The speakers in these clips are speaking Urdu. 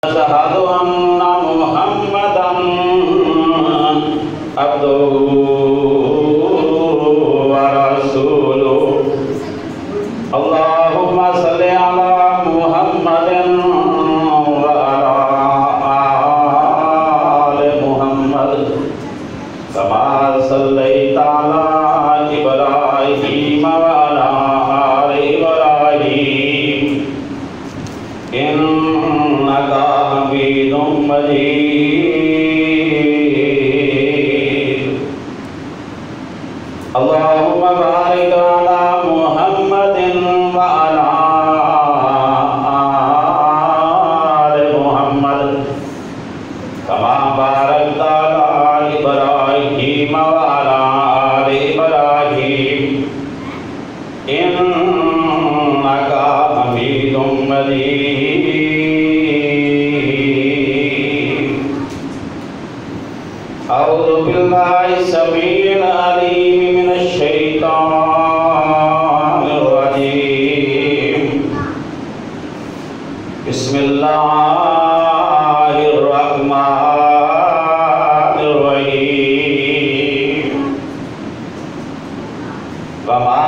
أشهد أن محمدا عبده ورسوله اللهم صل على محمد وعلى آل محمد كما صليت على إبراهيم وعلى آل إبراهيم إنك حميد مجيد اللهم بارك على محمد وعلى آل محمد كما باركت على إبراهيم وعلى آل إبراهيم إنك حميد مجيد أعوذ بالله السميع العليم من الشيطان الرجيم بسم الله الرحمن الرحيم وما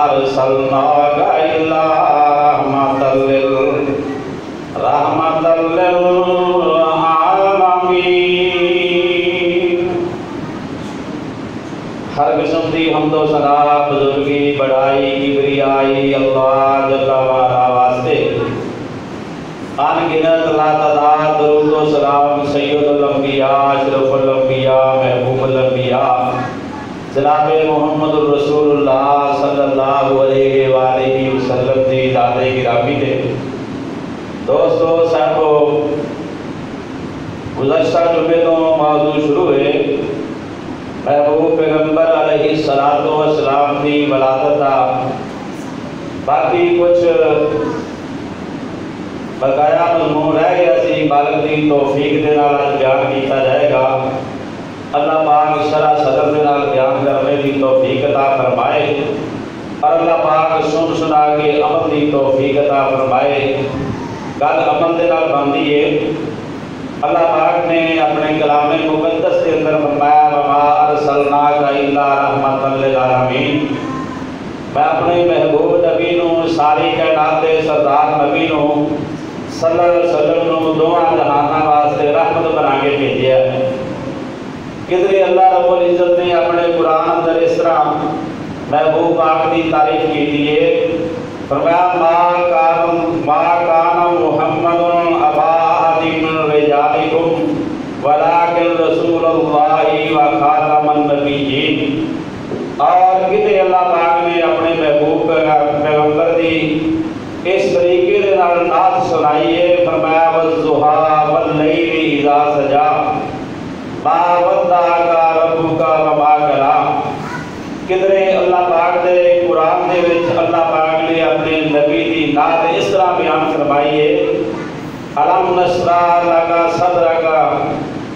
أرسلناك إلا رحمة للعالمين ہر قسم دی حمد و ثنا بزرگی بڑائی کبریائی اللہ جل وعلا واسطے ان گنت لا تعداد درود و سلام سید الانبیاء اشرف الانبیاء محبوب الانبیاء جناب محمد الرسول اللہ صلی اللہ علیہ وآلہ وسلم دی ذات گرامی دے دوستو صاحبو گزشتہ جمعے تو موضوع شروع ہے محبوب پیغمبر علیہ السلام کی ولادت تھا باقی کچھ بقایا مضمون رہ گیا سی مالک دی توفیق دے نال بیان کیتا جائے گا اللہ پاک شرح صدر دے نال بیان کرنے دی توفیق عطا فرمائے اور اللہ پاک سن سنا کے عمل دی توفیق عطا فرمائے گل عمل دے نال بندی ہے اللہ پاک نے اپنے کلام مقدس کے اندر فرمایا وما ارسلناک الا رحمۃ للعالمین میں اپنے محبوب نبی نو ساری کائنات دے سردار نبی نو صلی اللہ علیہ وسلم نو دونوں جہاناں واسطے رحمت بنا کے بھیجیا ہے کدھر اللہ رب العزت نے اپنے قرآن اندر اس طرح محبوب پاک کی تعریف کی ہے فرمایا ما کان محمد ابا احد من رجالکم ولکن رسول اللہ وخاتم النبیین اور کدھر اللہ پاک نے اپنے محبوب پیغمبر دی اس طریقے دے نال نعت سنائی ہے فرمایا والضحیٰ واللیل اذا سجا ما ودعک ربک وما قلی کدھر اللہ پاک دے قرآن دے وچ اللہ پاک نے اپنے نبی دی نعت اس طرح بیان فرمائی ہے الم نشرح لک صدرک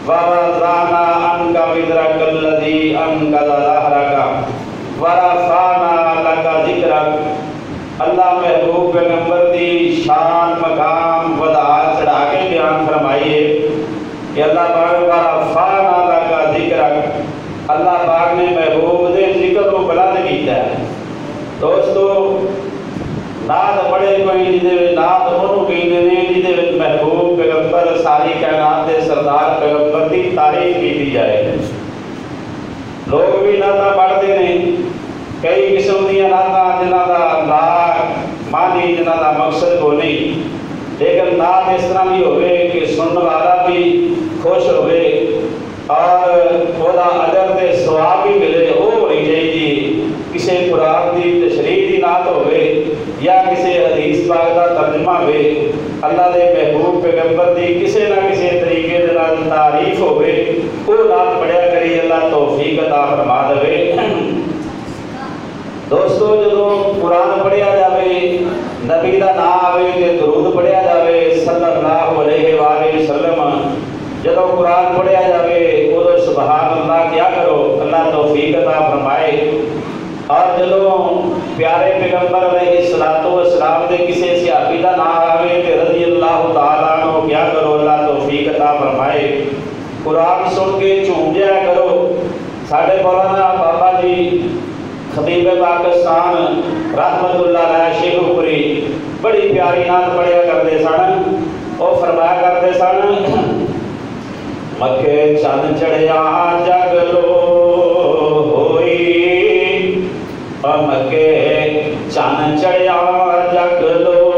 ووضعنا عنک وزرک الذی انقض ظہرک ورفعنا لک ذکرک اللہ محبوب پیغمبر دی شان مقام وضاحت چڑھا کے بیان فرمائی ہے کہ اللہ پاک ورفعنا لک ذکرک اللہ پاک نے محبوب دے ذکر کو بلند کیتا ہے دوستو نعت پڑھے کوئی جدے نعت انہوں کہنے نے جدے محبوب پیغمبر ساری کائنات دے سردار پیغمبر دی تعریف کی جائے لوگ بھی نعتاں پڑھتے ہیں کئی قسم دیا نعتاں جنہاں دا لا معنی جنہاں دا مقصد کو نہیں لیکن نعت اس طرح بھی ہوئے کہ سننے والا بھی خوش ہوئے اور خدا اجر تے ثواب بھی ملے وہ ہونی چاہیے کسی قرآن دی تشریح دی نعت ہوئے یا کسی حدیث پاک دا ترجمہ ہوئے اللہ دے محبوب پیغمبر دی کسی نہ کسی طریقے دے نال تعریف ہوئے وہ نعت پڑھیا کری اللہ توفیق عطا فرما دے دوستو جدو قرآن پڑھیا جاوے نبی دا نام آوے تے درود پڑھیا جاوے صلی اللہ علیہ وآلہ وسلم جدو قرآن پڑھیا جاوے ادو سبحان اللہ کیا کرو اللہ توفیق عطا فرمائے اور جدو پیارے پیغمبر علیہ السلام دے کسی صحابی دا نام آوے تے رضی اللہ تعالیٰ عنہ کیا کرو، اللہ توفیق عطا فرمائے۔ قرآن سن کے جھوم جایا کرو۔ ساڈے مولانا بابا جی خطیب پاکستان رحمت اللہ علیہ شیخ پوری بڑی پیاری نعت پڑھیا کرتے سن، وہ فرمایا کرتے سن، مکے چند چڑھیا جگ لو ہوئی، مکے چند چڑھیا جگ لو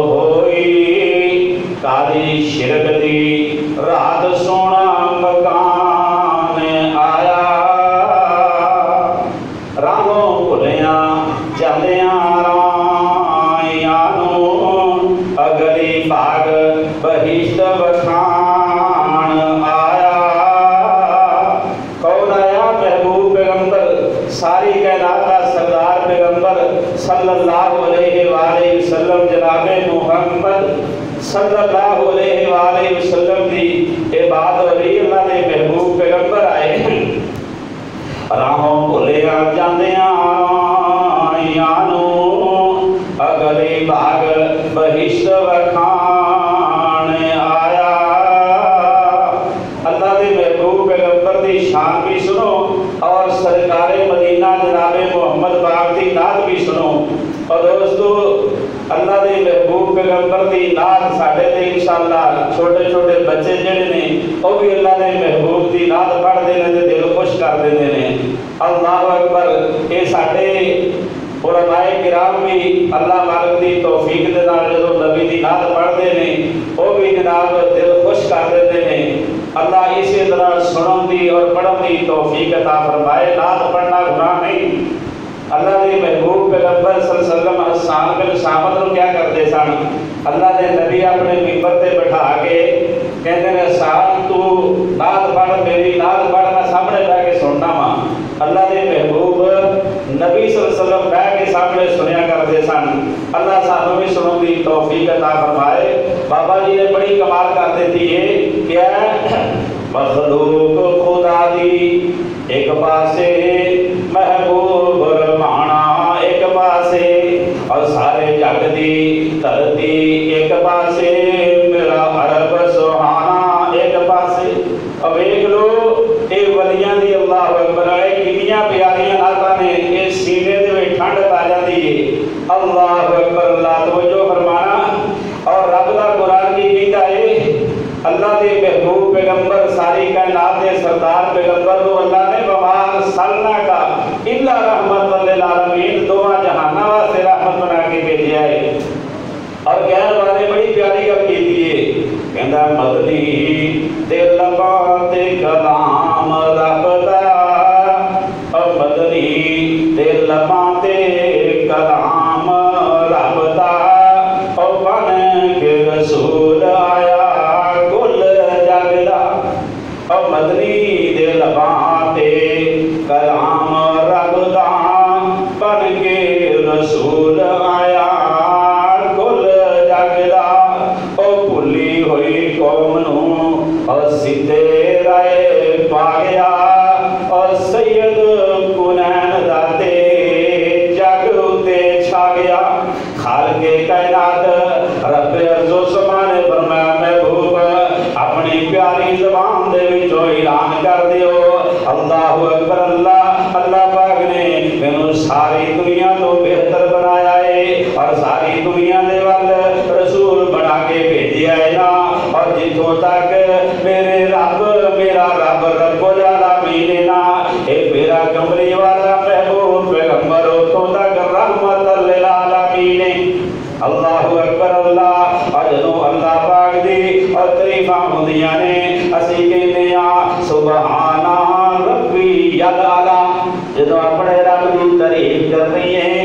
ہوئی، کاری شرک دی رات سونا مکان آیا، راہوں بھلیاں جاندیاں رائیاں نوں، اگلی باغ بہشت بخان آیا۔ کون آیا؟ محبوب پیغمبر ساری کائنات کا سردار پیغمبر صلی اللہ علیہ وآلہ وسلم جناب محمد صلی اللہ علیہ وآلہ وسلم دی عباد ولی اللہ نے محبوب پیغمبر آئے، راہوں بھلیاں جاندیاں رائیاں نوں، اگلی باغ بہشت بخان آیا۔ اللہ دے محبوب پیغمبر دی شان بھی سنو اور سرکار مدینہ جناب محمد پاک دی نعت بھی سنو۔ اور دوستو اللہ دے محبوب پیغمبر دی نعت ساڈے تے انشاءاللہ چھوٹے چھوٹے بچے جڑے نے وہ بھی اللہ دے محبوب دی نعت پڑھتے ہیں تے دل خوش کر دیندے نے۔ اللہ اکبر۔ یہ ساڈے علماء کرام بھی اللہ مالک دی توفیق دے نال جدوں نبی دی نعت پڑھتے ہیں وہ بھی جناب دل خوش کر دیندے نے۔ اللہ اسی طرح سنن دی اور پڑھن دی توفیق عطا فرمائے۔ نعت پڑھنا گناہ نہیں۔ اللہ دے محبوب پیغمبر صلی اللہ علیہ وسلم حسان بن ثابت کو کیا کرتے سن؟ اللہ دے نبی اپنے ممبر تے بٹھا کے کہتے ہیں حسان تو نعت پڑھ، میری نعت پڑھ، میں سامنے بیٹھ کے سننا وا۔ اللہ دے محبوب نبی صلی اللہ علیہ وسلم بیٹھ کے سامنے سنیا کرتے سن۔ اللہ سانوں بھی سنن دی توفیق عطا فرمائے۔ بابا جی نے بڑی کمال کرتے تھی یہ کیا مخلوق خدا دی ایک پاسے محبوب رمانا ایک پاسے، اور سارے جگ دی دھرتی ایک پاسے، میرا عرب سہانا ایک پاسے۔ اب ایک لو اے ولیاں دی اللہ اکبر کنیاں پیاریاں نعتاں نے، اے سینے دے وچ ٹھنڈ پا جاندی ہے۔ اللہ اکبر، اللہ توجہ فرمانا۔ اور رب دا قرآن کی کہتا ہے اللہ دے محبوب پیغمبر ساری کائنات دے سردار پیغمبر کو اللہ نے وما سلنا کا الا رحمت للعالمین، دونوں جہانوں واسطے رحمت بنا کے بھیجا ہے۔ اور کہنے والے بڑی پیاری گل کیتی ہے، کہندا مدنی تے لباں تے کلام رب دا، اور مدنی تے لباں تے کلام رب دا، اور بن کے رسول آیا کل جگ دا، اور مدنی دے لباں تے کلام رب دا، بن کے رسول آیا کل جگ دا، او بھلی ہوئی قوم نوں اور سیدھے رائے پا گیا، اور سید کنین دا تے جگ تے چھا گیا۔ خالق کائنات رب عرض و سما نے فرمایا محبوب اپنی پیاری زبان دے وچوں اعلان کر دیو اللہ اکبر، اللہ اللہ پاک نے مینوں ساری دنیا تو بہتر بنایا ہے اور ساری دنیا دے ول رسول بنا کے بھیجیا ہے نا۔ اور جتوں تک میرے رب میرا رب رب العالمین ہے نا، اے میرا کملی والا محبوب پیغمبر اتوں تک رحمت للعالمین ہے۔ اللہ اکبر اللہ۔ اور جدوں اللہ پاک دی اور تعریفاں ہوندیاں نے اسی کہندے ہاں سبحان ربی الاعلی، جدوں اپنے رب دی تعریف کرنی ہے